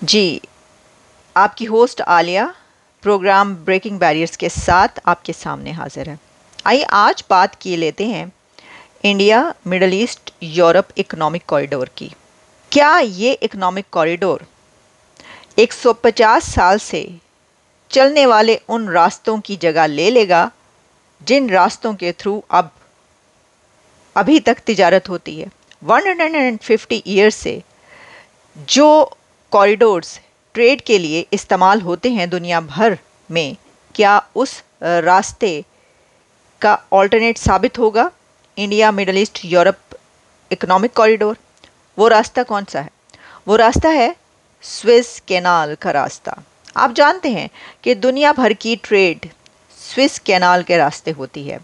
जी, आपकी host Alia programme breaking barriers के साथ आपके सामने हाजिर है। आइए आज बात किए लेते हैं India middle east Europe economic corridor की। क्या ये इकोनॉमिक कॉरिडोर 150 साल से चलने वाले उन रास्तों की जगह ले लेगा जिन रास्तों के थ्रू अब अभी तक तिजारत होती है? 150 ईयर्स से जो कॉरिडोर्स ट्रेड के लिए इस्तेमाल होते हैं दुनिया भर में, क्या उस रास्ते का ऑल्टरनेट साबित होगा India middle east Europe economic corridor? वो रास्ता कौन सा है? वो रास्ता है स्विस कैनाल का रास्ता। आप जानते हैं कि दुनिया भर की ट्रेड स्विस कैनाल के रास्ते होती है।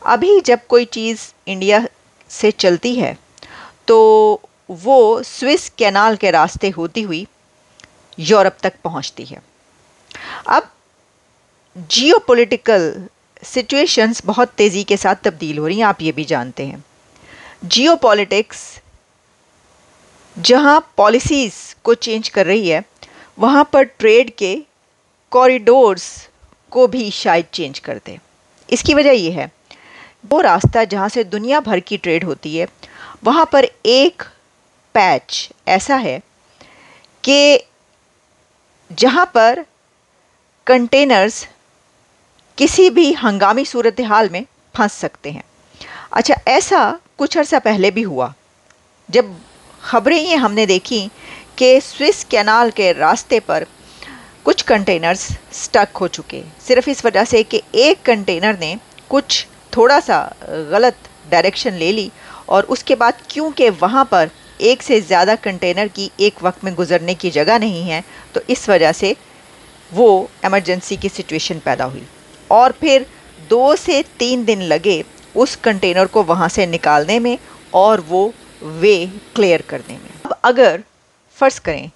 अभी जब कोई चीज़ इंडिया से चलती है तो वो स्विस कैनाल के रास्ते होती हुई यूरोप तक पहुंचती है। अब जियोपॉलिटिकल सिचुएशंस बहुत तेज़ी के साथ तब्दील हो रही हैं, आप ये भी जानते हैं। जियोपॉलिटिक्स जहां पॉलिसीज़ को चेंज कर रही है, वहां पर ट्रेड के कॉरिडोर्स को भी शायद चेंज कर दे। इसकी वजह यह है, वो रास्ता जहां से दुनिया भर की ट्रेड होती है, वहां पर एक पैच ऐसा है कि जहां पर कंटेनर्स किसी भी हंगामी सूरत हाल में फंस सकते हैं। अच्छा, ऐसा कुछ अर्सा पहले भी हुआ जब खबरें ये हमने देखी कि स्विस कैनाल के रास्ते पर कुछ कंटेनर्स स्टक हो चुके, सिर्फ इस वजह से कि एक कंटेनर ने कुछ थोड़ा सा गलत डायरेक्शन ले ली, और उसके बाद क्योंकि वहाँ पर एक से ज़्यादा कंटेनर की एक वक्त में गुजरने की जगह नहीं है, तो इस वजह से वो इमरजेंसी की सिचुएशन पैदा हुई और फिर 2 से 3 दिन लगे उस कंटेनर को वहाँ से निकालने में और वो वे क्लियर करने में। अब अगर फ़र्ज़ करें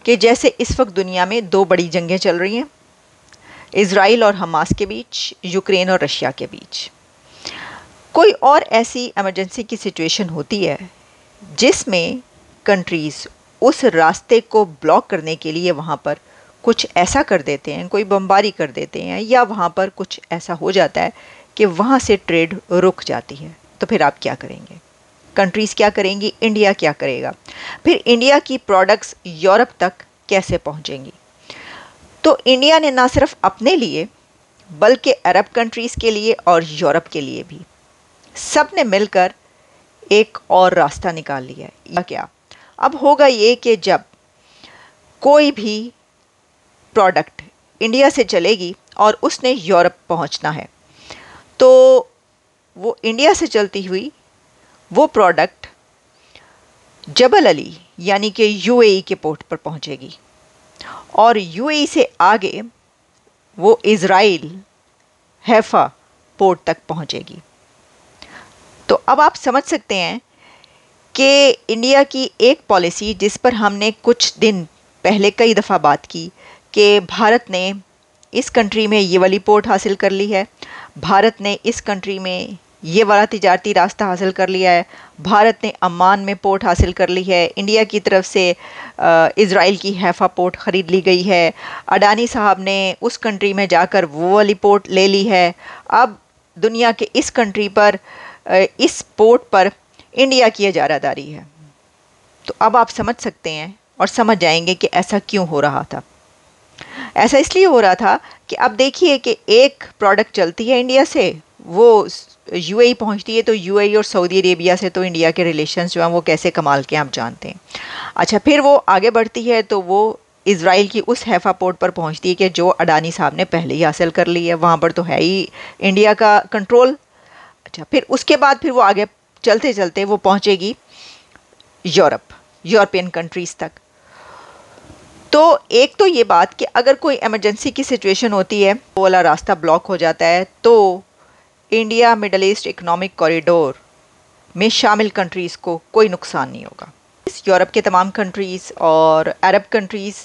कि जैसे इस वक्त दुनिया में 2 बड़ी जंगें चल रही हैं, इज़राइल और हमास के बीच, यूक्रेन और रशिया के बीच, कोई और ऐसी इमरजेंसी की सिचुएशन होती है जिसमें कंट्रीज़ उस रास्ते को ब्लॉक करने के लिए वहाँ पर कुछ ऐसा कर देते हैं, कोई बमबारी कर देते हैं, या वहाँ पर कुछ ऐसा हो जाता है कि वहाँ से ट्रेड रुक जाती है, तो फिर आप क्या करेंगे? कंट्रीज़ क्या करेंगी? इंडिया क्या करेगा? फिर इंडिया की प्रोडक्ट्स यूरोप तक कैसे पहुँचेंगी? तो इंडिया ने ना सिर्फ अपने लिए बल्कि अरब कंट्रीज़ के लिए और यूरोप के लिए भी सब ने मिलकर एक और रास्ता निकाल लिया है। या क्या अब होगा ये कि जब कोई भी प्रोडक्ट इंडिया से चलेगी और उसने यूरोप पहुंचना है, तो वो इंडिया से चलती हुई वो प्रोडक्ट जबल अली यानी कि यूएई के पोर्ट पर पहुंचेगी, और यूएई से आगे वो इज़राइल हैफा पोर्ट तक पहुंचेगी। तो अब आप समझ सकते हैं कि इंडिया की एक पॉलिसी, जिस पर हमने कुछ दिन पहले कई दफ़ा बात की कि भारत ने इस कंट्री में ये वाली पोर्ट हासिल कर ली है, भारत ने इस कंट्री में ये वाला तिजारती रास्ता हासिल कर लिया है, भारत ने अम्मान में पोर्ट हासिल कर ली है, इंडिया की तरफ से इज़राइल की हैफा पोर्ट ख़रीद ली गई है, अडानी साहब ने उस कंट्री में जाकर वो वाली पोर्ट ले ली है। अब दुनिया के इस कंट्री पर, इस पोर्ट पर इंडिया की इजारादारी है। तो अब आप समझ सकते हैं और समझ जाएंगे कि ऐसा क्यों हो रहा था। ऐसा इसलिए हो रहा था कि अब देखिए कि एक प्रोडक्ट चलती है इंडिया से, वो यूएई पहुंचती है, तो यूएई और सऊदी अरेबिया से तो इंडिया के रिलेशंस जो हैं वो कैसे कमाल के आप जानते हैं। अच्छा, फिर वो आगे बढ़ती है तो वो इज़राइल की उस हैफा पोर्ट पर पहुंचती है कि जो अडानी साहब ने पहले ही हासिल कर ली है, वहाँ पर तो है ही इंडिया का कंट्रोल। अच्छा, फिर उसके बाद फिर वो आगे चलते चलते वो पहुँचेगी यूरोपियन कंट्रीज़ तक। तो एक तो ये बात कि अगर कोई इमरजेंसी की सिचुएशन होती है, वो वाला रास्ता ब्लॉक हो जाता है, तो India middle east economic corridor में शामिल कंट्रीज़ को कोई नुकसान नहीं होगा। इस यूरोप के तमाम कंट्रीज़ और अरब कंट्रीज़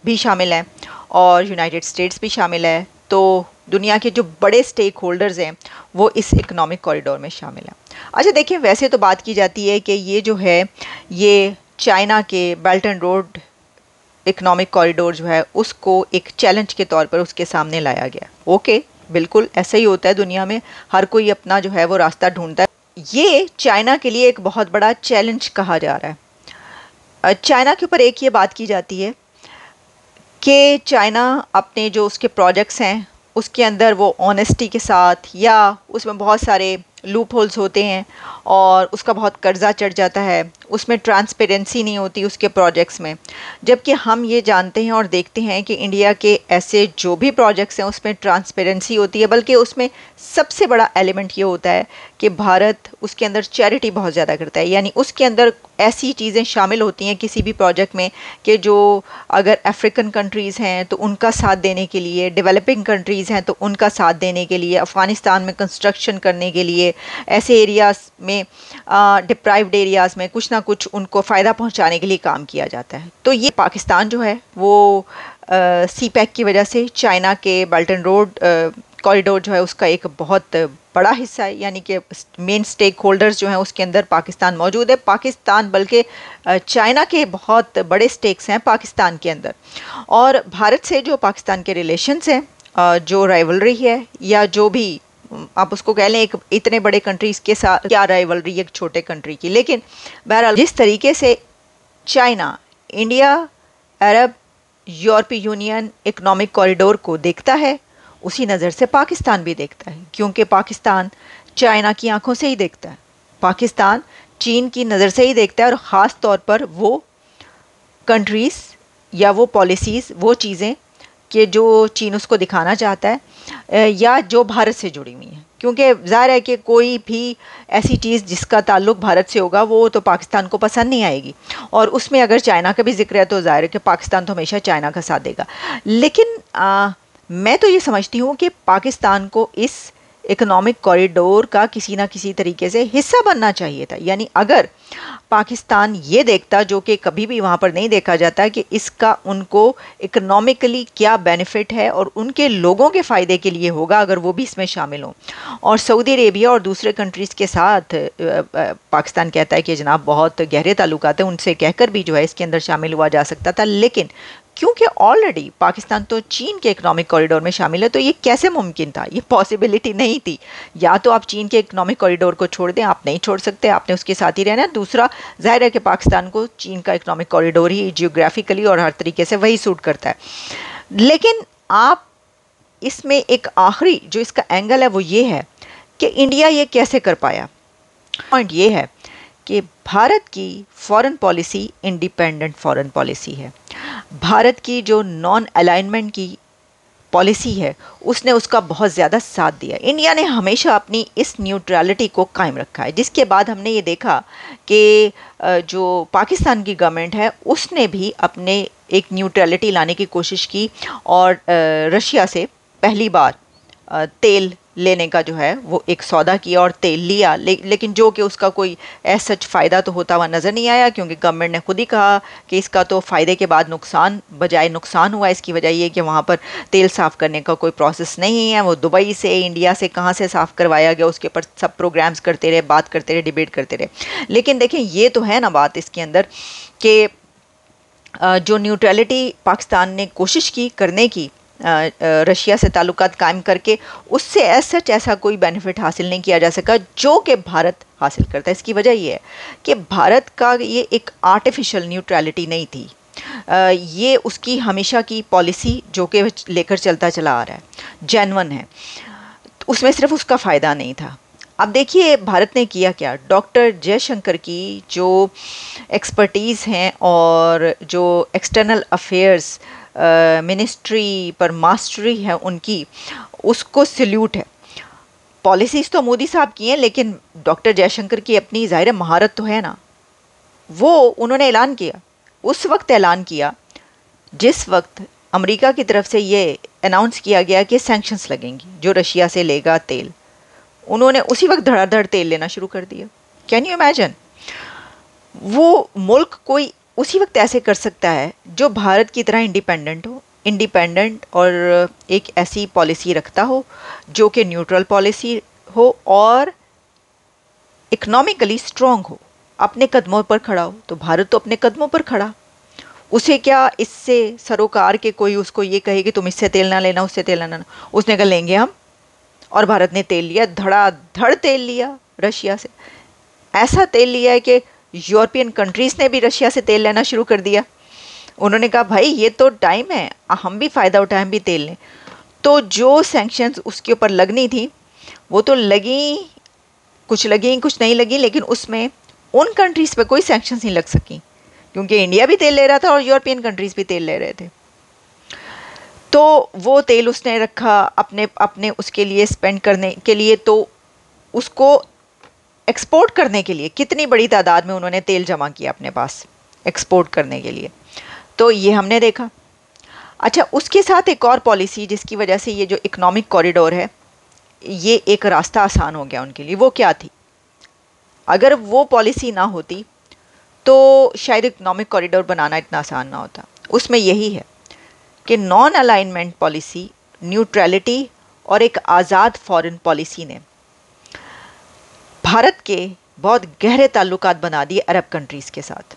भी शामिल हैं और यूनाइटेड स्टेट्स भी शामिल है, तो दुनिया के जो बड़े स्टेक होल्डर्स हैं वो इस इकोनॉमिक कॉरिडोर में शामिल हैं। अच्छा देखिए, वैसे तो बात की जाती है कि ये जो है ये चाइना के belt and road economic corridor जो है उसको एक चैलेंज के तौर पर उसके सामने लाया गया। ओके, बिल्कुल ऐसा ही होता है दुनिया में, हर कोई अपना जो है वो रास्ता ढूंढता है। ये चाइना के लिए एक बहुत बड़ा चैलेंज कहा जा रहा है। चाइना के ऊपर एक ये बात की जाती है कि चाइना अपने जो उसके प्रोजेक्ट्स हैं उसके अंदर वो ऑनेस्टी के साथ, या उसमें बहुत सारे लूप होल्स होते हैं और उसका बहुत कर्जा चढ़ जाता है, उसमें ट्रांसपेरेंसी नहीं होती उसके प्रोजेक्ट्स में। जबकि हम ये जानते हैं और देखते हैं कि इंडिया के ऐसे जो भी प्रोजेक्ट्स हैं उसमें ट्रांसपेरेंसी होती है, बल्कि उसमें सबसे बड़ा एलिमेंट ये होता है कि भारत उसके अंदर चैरिटी बहुत ज़्यादा करता है। यानी उसके अंदर ऐसी चीज़ें शामिल होती हैं किसी भी प्रोजेक्ट में कि जो अगर अफ्रीकन कंट्रीज़ हैं तो उनका साथ देने के लिए, डेवलपिंग कंट्रीज़ हैं तो उनका साथ देने के लिए, अफ़गानिस्तान में कंस्ट्रक्शन करने के लिए, ऐसे एरियाज़ में डिप्राइव्ड एरियाज़ में कुछ ना कुछ उनको फ़ायदा पहुंचाने के लिए काम किया जाता है। तो ये पाकिस्तान जो है वो सी पैक की वजह से चाइना के बेल्ट एंड रोड कॉरिडोर जो है उसका एक बहुत बड़ा हिस्सा है, यानी कि मेन स्टेक होल्डर्स जो हैं उसके अंदर पाकिस्तान मौजूद है। पाकिस्तान बल्कि चाइना के बहुत बड़े स्टेक्स हैं पाकिस्तान के अंदर। और भारत से जो पाकिस्तान के रिलेशंस हैं, जो राइवलरी है या जो भी आप उसको कह लें, एक इतने बड़े कंट्रीज़ के साथ क्या राइवलरी एक छोटे कंट्री की, लेकिन बहरहाल जिस तरीके से चाइना इंडिया अरब यूरोपीय यूनियन इकोनॉमिक कॉरिडोर को देखता है उसी नज़र से पाकिस्तान भी देखता है, क्योंकि पाकिस्तान चाइना की आंखों से ही देखता है, पाकिस्तान चीन की नज़र से ही देखता है, और ख़ास तौर पर वो कंट्रीज़ या वो पॉलिसीज़, वो चीज़ें कि जो चीन उसको दिखाना चाहता है या जो भारत से जुड़ी हुई हैं। क्योंकि ज़ाहिर है कि कोई भी ऐसी चीज़ जिसका ताल्लुक़ भारत से होगा वो तो पाकिस्तान को पसंद नहीं आएगी, और उसमें अगर चाइना का भी जिक्र है तो ज़ाहिर है कि पाकिस्तान तो हमेशा चाइना का साथ देगा। लेकिन मैं तो ये समझती हूँ कि पाकिस्तान को इस इकोनॉमिक कॉरिडोर का किसी ना किसी तरीके से हिस्सा बनना चाहिए था। यानी अगर पाकिस्तान ये देखता, जो कि कभी भी वहाँ पर नहीं देखा जाता, कि इसका उनको इकोनॉमिकली क्या बेनिफिट है और उनके लोगों के फ़ायदे के लिए होगा अगर वो भी इसमें शामिल हों। और सऊदी अरेबिया और दूसरे कंट्रीज़ के साथ पाकिस्तान कहता है कि जनाब बहुत गहरे ताल्लुकात हैं, उनसे कहकर भी जो है इसके अंदर शामिल हुआ जा सकता था। लेकिन क्योंकि ऑलरेडी पाकिस्तान तो चीन के इकोनॉमिक कॉरिडोर में शामिल है, तो ये कैसे मुमकिन था, ये पॉसिबिलिटी नहीं थी। या तो आप चीन के इकोनॉमिक कॉरिडोर को छोड़ दें, आप नहीं छोड़ सकते, आपने उसके साथ ही रहना है। दूसरा, जाहिर है कि पाकिस्तान को चीन का इकोनॉमिक कॉरिडोर ही जियोग्राफिकली और हर तरीके से वही सूट करता है। लेकिन आप इसमें एक आखिरी जो इसका एंगल है वो ये है कि इंडिया ये कैसे कर पाया। पॉइंट ये है कि भारत की foreign policy independent foreign policy है। भारत की जो नॉन अलाइनमेंट की पॉलिसी है उसने उसका बहुत ज़्यादा साथ दिया। इंडिया ने हमेशा अपनी इस न्यूट्रलिटी को कायम रखा है, जिसके बाद हमने ये देखा कि जो पाकिस्तान की गवर्नमेंट है उसने भी अपने एक न्यूट्रलिटी लाने की कोशिश की और रशिया से पहली बार तेल लेने का जो है वो एक सौदा किया और तेल लिया। लेकिन जो कि उसका कोई ऐसा सच फ़ायदा तो होता हुआ नज़र नहीं आया, क्योंकि गवर्नमेंट ने खुद ही कहा कि इसका तो फ़ायदे के बाद नुकसान बजाय नुकसान हुआ। इसकी वजह ये कि वहाँ पर तेल साफ़ करने का कोई प्रोसेस नहीं है, वो दुबई से, इंडिया से कहाँ से साफ़ करवाया गया उसके ऊपर सब प्रोग्राम्स करते रहे, बात करते रहे, डिबेट करते रहे। लेकिन देखें, ये तो है ना बात इसके अंदर कि जो न्यूट्रलिटी पाकिस्तान ने कोशिश की करने की रशिया से ताल्लुकात कायम करके, उससे ऐसा कोई बेनिफिट हासिल नहीं किया जा सका जो कि भारत हासिल करता है। इसकी वजह ये है कि भारत का ये एक आर्टिफिशियल न्यूट्रलिटी नहीं थी, ये उसकी हमेशा की पॉलिसी जो कि लेकर चलता चला आ रहा है, जेन्युइन है, उसमें सिर्फ उसका फ़ायदा नहीं था। अब देखिए भारत ने किया क्या। डॉक्टर जयशंकर की जो एक्सपर्टीज़ हैं और जो एक्सटर्नल अफेयर्स मिनिस्ट्री पर मास्टरी है उनकी, उसको सल्यूट है। पॉलिसीज़ तो मोदी साहब की हैं, लेकिन डॉक्टर जयशंकर की अपनी ज़ाहिर महारत तो है ना। वो उन्होंने ऐलान किया, उस वक्त ऐलान किया जिस वक्त अमेरिका की तरफ से ये अनाउंस किया गया कि सैंक्शंस लगेंगी जो रशिया से लेगा तेल। उन्होंने उसी वक्त धड़ाधड़ तेल लेना शुरू कर दिया। Can you imagine? वो मुल्क कोई उसी वक्त ऐसे कर सकता है जो भारत की तरह इंडिपेंडेंट हो, इंडिपेंडेंट और एक ऐसी पॉलिसी रखता हो जो कि न्यूट्रल पॉलिसी हो और इकोनॉमिकली स्ट्रॉन्ग हो, अपने कदमों पर खड़ा हो। तो भारत तो अपने कदमों पर खड़ा, उसे क्या इससे सरोकार के कोई उसको ये कहे कि तुम इससे तेल ना लेना, उससे तेल ना लेना, उसने कहा लेंगे हम। और भारत ने तेल लिया, धड़ाधड़ तेल लिया रशिया से। ऐसा तेल लिया है कि यूरोपियन कंट्रीज ने भी रशिया से तेल लेना शुरू कर दिया। उन्होंने कहा भाई ये तो टाइम है, हम भी फ़ायदा उठाएं, हम भी तेल लें। तो जो सैंक्शंस उसके ऊपर लगनी थी वो तो लगी कुछ नहीं लगी, लेकिन उसमें उन कंट्रीज़ पे कोई सैंक्शंस नहीं लग सकी, क्योंकि इंडिया भी तेल ले रहा था और यूरोपियन कंट्रीज़ भी तेल ले रहे थे। तो वो तेल उसने रखा अपने अपने उसके लिए स्पेंड करने के लिए, तो उसको एक्सपोर्ट करने के लिए कितनी बड़ी तादाद में उन्होंने तेल जमा किया अपने पास एक्सपोर्ट करने के लिए, तो ये हमने देखा। अच्छा, उसके साथ एक और पॉलिसी जिसकी वजह से ये जो इकोनॉमिक कॉरिडोर है, ये एक रास्ता आसान हो गया उनके लिए, वो क्या थी? अगर वो पॉलिसी ना होती तो शायद इकोनॉमिक कॉरिडोर बनाना इतना आसान ना होता। उसमें यही है कि नॉन अलाइनमेंट पॉलिसी, न्यूट्रलिटी और एक आज़ाद फॉरेन पॉलिसी ने भारत के बहुत गहरे ताल्लुकात बना दिए अरब कंट्रीज़ के साथ।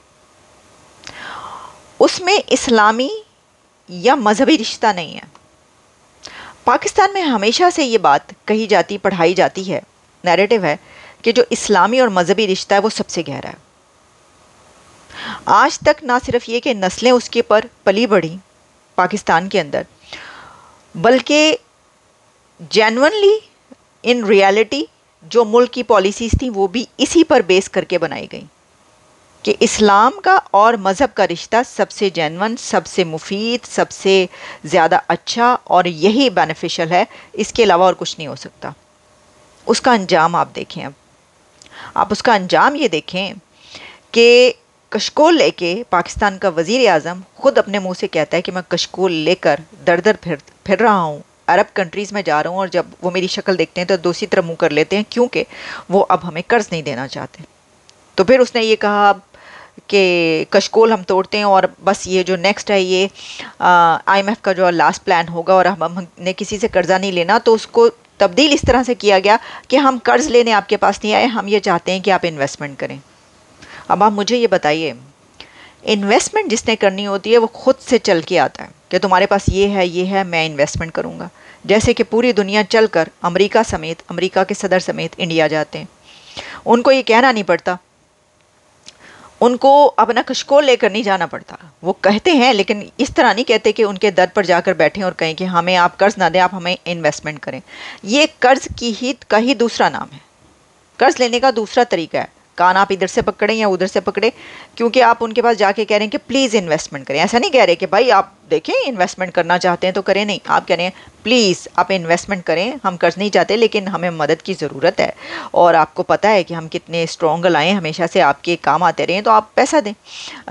उसमें इस्लामी या मजहबी रिश्ता नहीं है। पाकिस्तान में हमेशा से ये बात कही जाती, पढ़ाई जाती है, नैरेटिव है कि जो इस्लामी और मजहबी रिश्ता है वो सबसे गहरा है। आज तक ना सिर्फ ये कि नस्लें उसके पर पली बढ़ी पाकिस्तान के अंदर, बल्कि जेन्युइनली इन रियलिटी जो मुल्क की पॉलिसीज़ थी वो भी इसी पर बेस करके बनाई गई कि इस्लाम का और मज़हब का रिश्ता सबसे जेन्युइन, सबसे मुफीद, सबसे ज़्यादा अच्छा और यही बेनिफिशियल है, इसके अलावा और कुछ नहीं हो सकता। उसका अंजाम आप देखें। अब आप उसका अंजाम ये देखें कि कशकोल लेके पाकिस्तान का वज़ीर आज़म ख़ुद अपने मुंह से कहता है कि मैं कशकोल लेकर दर दर फिर रहा हूँ, अरब कंट्रीज़ में जा रहा हूँ, और जब वो मेरी शक्ल देखते हैं तो दूसरी तरफ मुँह कर लेते हैं, क्योंकि वो अब हमें कर्ज़ नहीं देना चाहते। तो फिर उसने ये कहा कि कशकोल हम तोड़ते हैं और बस ये जो नेक्स्ट है ये IMF का जो लास्ट प्लान होगा और हमने किसी से कर्ज़ा नहीं लेना। तो उसको तब्दील इस तरह से किया गया कि हम कर्ज़ लेने आपके पास नहीं आए, हम ये चाहते हैं कि आप इन्वेस्टमेंट करें। अब आप मुझे ये बताइए, इन्वेस्टमेंट जिसने करनी होती है वो खुद से चल के आता है कि तुम्हारे पास ये है मैं इन्वेस्टमेंट करूँगा। जैसे कि पूरी दुनिया चलकर अमेरिका समेत, अमेरिका के सदर समेत इंडिया जाते हैं, उनको ये कहना नहीं पड़ता, उनको अपना कशकोल लेकर नहीं जाना पड़ता। वो कहते हैं लेकिन इस तरह नहीं कहते कि उनके दर पर जाकर बैठें और कहें कि हमें आप कर्ज़ ना दें, आप हमें इन्वेस्टमेंट करें। ये कर्ज़ का ही दूसरा नाम है, कर्ज़ लेने का दूसरा तरीका है। कान आप इधर से पकड़ें या उधर से पकड़े, क्योंकि आप उनके पास जाके कह रहे हैं कि प्लीज़ इन्वेस्टमेंट करें। ऐसा नहीं कह रहे कि भाई आप देखें इन्वेस्टमेंट करना चाहते हैं तो करें, नहीं, आप कह रहे हैं प्लीज़ आप इन्वेस्टमेंट करें, हम कर्ज़ नहीं चाहते लेकिन हमें मदद की ज़रूरत है, और आपको पता है कि हम कितने स्ट्रॉन्ग लाएँ, हमेशा से आपके काम आते रहे, तो आप पैसा दें,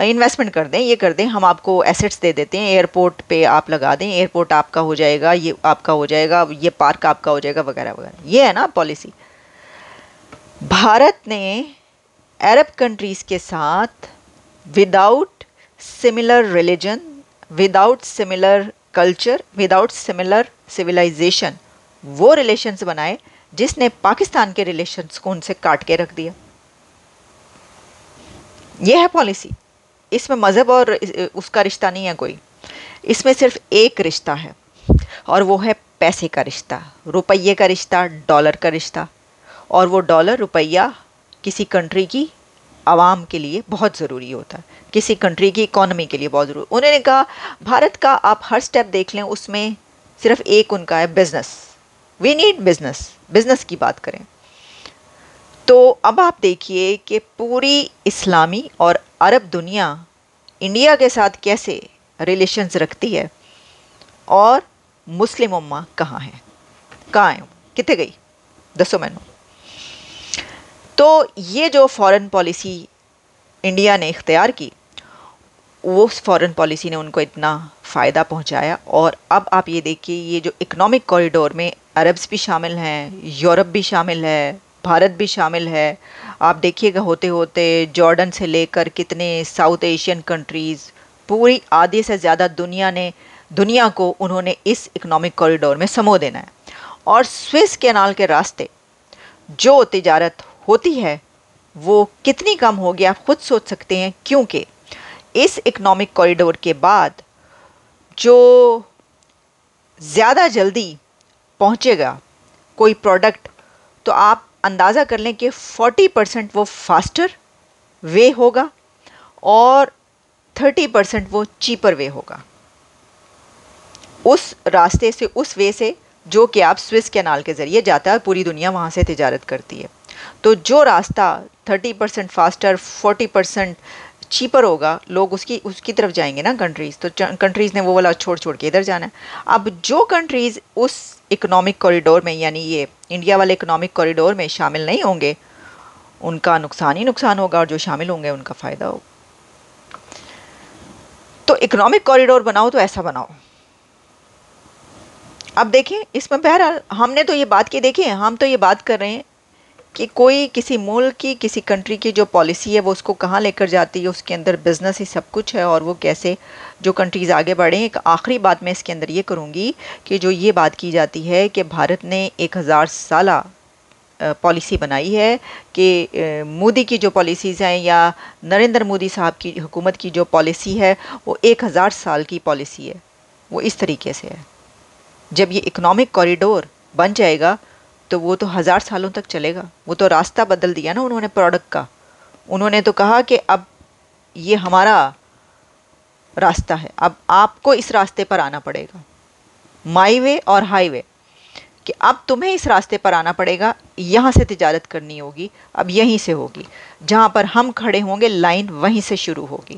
इन्वेस्टमेंट कर दें, ये कर दें, हम आपको एसेट्स दे देते हैं, एयरपोर्ट पे आप लगा दें, एयरपोर्ट आपका हो जाएगा, ये आपका हो जाएगा, ये पार्क आपका हो जाएगा, वगैरह वगैरह। ये है ना पॉलिसी। भारत ने अरब कंट्रीज़ के साथ without similar religion, without similar culture, without similar civilisation वो रिलेशंस बनाए जिसने पाकिस्तान के रिलेशंस को उनसे काट के रख दिया। यह है पॉलिसी। इसमें मज़हब और उसका रिश्ता नहीं है कोई, इसमें सिर्फ एक रिश्ता है और वो है पैसे का रिश्ता, रुपये का रिश्ता, डॉलर का रिश्ता। और वो डॉलर, रुपया किसी कंट्री की आवाम के लिए बहुत ज़रूरी होता है, किसी कंट्री की इकोनॉमी के लिए बहुत ज़रूरी। उन्होंने कहा भारत का आप हर स्टेप देख लें, उसमें सिर्फ एक उनका है business, we need business, business की बात करें। तो अब आप देखिए कि पूरी इस्लामी और अरब दुनिया इंडिया के साथ कैसे रिलेशंस रखती है, और मुस्लिम उम्मा कहाँ है, कहाँ है, कितने गई, दसो मैनू। तो ये जो फॉरेन पॉलिसी इंडिया ने इख्तियार की, वो फॉरेन पॉलिसी ने उनको इतना फ़ायदा पहुंचाया। और अब आप ये देखिए, ये जो इकोनॉमिक कॉरिडोर में अरब्स भी शामिल हैं, यूरोप भी शामिल है, भारत भी शामिल है। आप देखिएगा होते होते जॉर्डन से लेकर कितने साउथ एशियन कंट्रीज़, पूरी आधे से ज़्यादा दुनिया को उन्होंने इस इकोनॉमिक कॉरिडोर में समो देना है। और स्विस कैनाल के रास्ते जो तिजारत होती है वो कितनी कम होगी आप खुद सोच सकते हैं, क्योंकि इस इकोनॉमिक कॉरिडोर के बाद जो ज़्यादा जल्दी पहुंचेगा कोई प्रोडक्ट, तो आप अंदाज़ा कर लें कि 40% वो फास्टर वे होगा और 30% वो चीपर वे होगा, उस रास्ते से, उस वे से जो कि आप स्विस कैनाल के ज़रिए जाता है, पूरी दुनिया वहाँ से तिजारत करती है। तो जो रास्ता 30% फास्टर 40% चीपर होगा, लोग उसकी तरफ जाएंगे ना कंट्रीज़, तो कंट्रीज़ ने वो वाला छोड़ छोड़ के इधर जाना है। अब जो कंट्रीज़ उस इकोनॉमिक कॉरिडोर में, यानी ये इंडिया वाले इकोनॉमिक कॉरिडोर में शामिल नहीं होंगे, उनका नुकसान ही नुकसान होगा, और जो शामिल होंगे उनका फ़ायदा होगा। तो इकोनॉमिक कॉरिडोर बनाओ तो ऐसा बनाओ। अब देखें, इसमें बहरहाल हमने तो ये बात की, देखिए हम तो ये बात कर रहे हैं कि कोई किसी मुल्क की, किसी कंट्री की जो पॉलिसी है वो उसको कहाँ लेकर जाती है, उसके अंदर बिजनेस ही सब कुछ है, और वो कैसे जो कंट्रीज़ आगे बढ़ें। एक आखिरी बात मैं इसके अंदर ये करूँगी कि जो ये बात की जाती है कि भारत ने 1000 साला पॉलिसी बनाई है कि मोदी की जो पॉलिसीज़ हैं या नरेंद्र मोदी साहब की हुकूमत की जो पॉलिसी है वो 1000 साल की पॉलिसी है। वो इस तरीके से है, जब ये इकोनॉमिक कॉरिडोर बन जाएगा तो वो तो 1000 सालों तक चलेगा। वो तो रास्ता बदल दिया ना उन्होंने प्रोडक्ट का। उन्होंने तो कहा कि अब ये हमारा रास्ता है, अब आपको इस रास्ते पर आना पड़ेगा, माई वे और हाईवे, कि अब तुम्हें इस रास्ते पर आना पड़ेगा, यहाँ से तिजारत करनी होगी, अब यहीं से होगी, जहाँ पर हम खड़े होंगे लाइन वहीं से शुरू होगी।